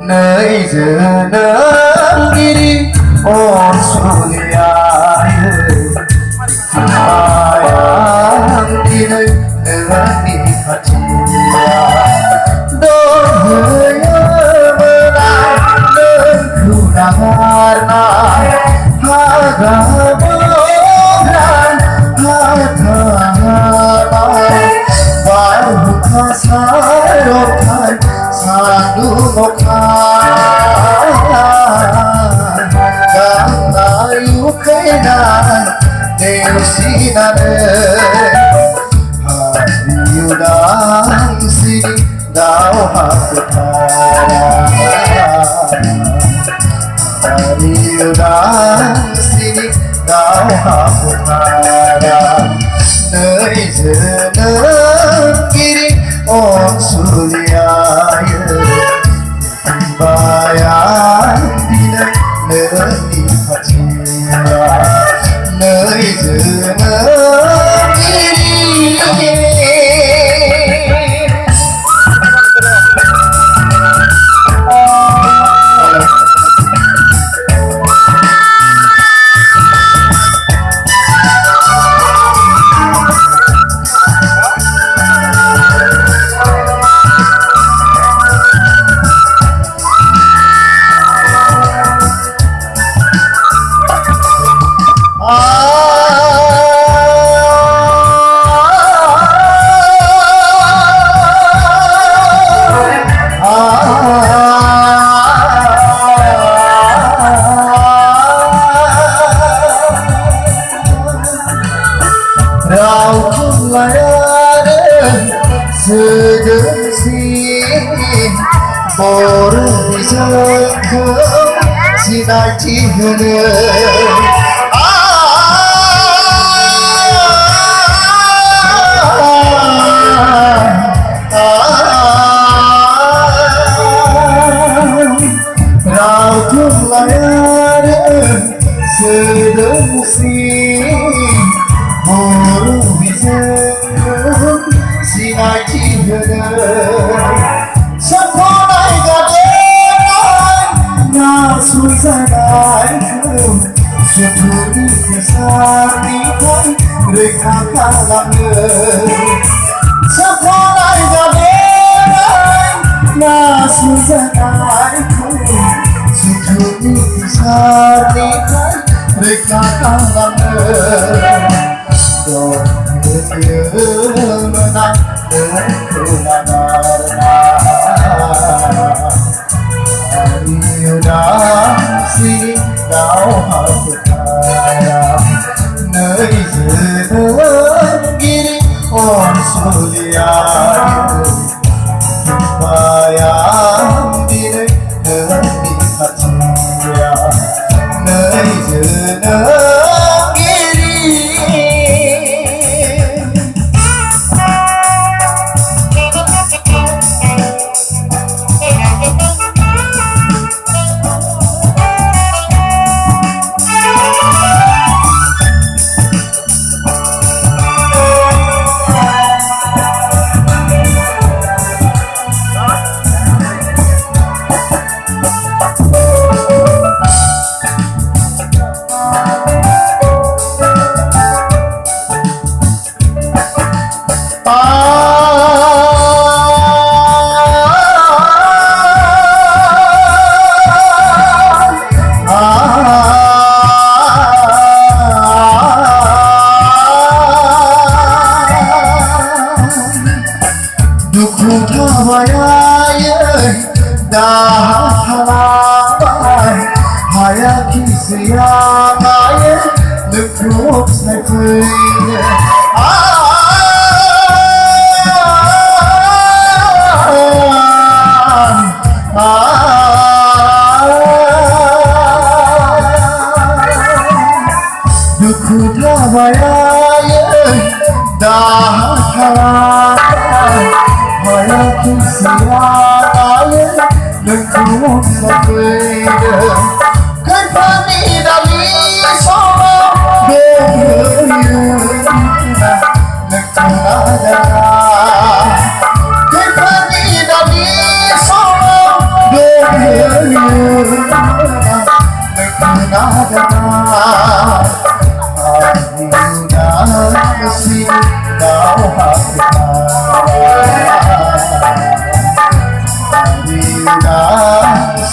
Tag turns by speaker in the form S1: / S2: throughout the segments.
S1: nơi giờ nắng đi ôn suliai bayang đi nơi nơi đi hatiya đôi người lại nơi khu nagarna haga bolan hatha baru kasarokan sadu mokan ganayu kainan neusinane hariudang sini dau hakutara hariudang sini dau hakutara nơi giờ nắng kiri on suliai bayang đi nơi đi hatiya nơi giờ nắng kiri Bor bisaku sinai cihne Rau layar sedang si bor bisaku sinai cihne Sakonai gaderai na susanai ku Sutuni kesari kai rekha kalange Sakonai gaderai na susanai ku Sutuni kesari kai rekha kalange Don menang kunagarna Hariudang sini dau hakutara nơi giờ nắng kiri on suliai bayang đi nơi đi hatiya nơi giờ nắng kiri Hayaki siyangaya Lukrup snakuyne Dukhu dhavayaya Dahala Hayaki siyangaya Lukrup snakuyne Kırpani dali sona Gönlüyüm Kırpani dali sona Gönlüyüm si đau hạt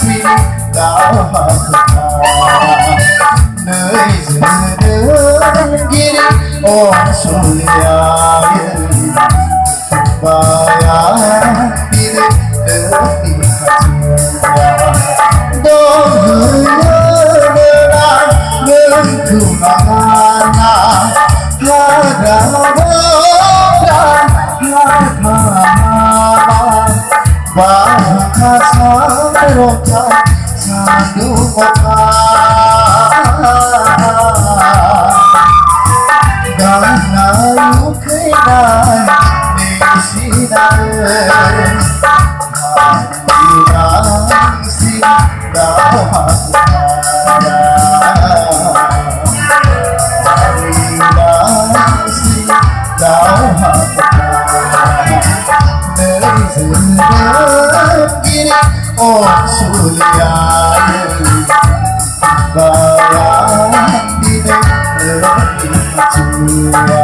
S1: si đau hạt nơi giờ đơn ghi ôm xuôi và đi đến đi hạt đôi người oh Surya Barang di negeri Surya